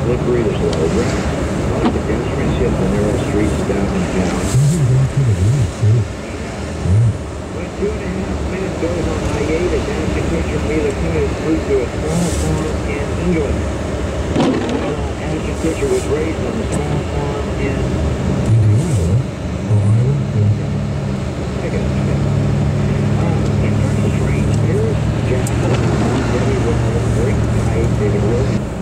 slippery, there's a lot of wreck. A lot of pedestrians hit the narrow streets downtown. When 2.5 minutes goes on I-8, a agriculture relocated through to a small farm in England. Agriculture was raised on the small farm in Indiana. I got it. In terms of trains, here's Jackson, Debbie Roll, very tight, they can work.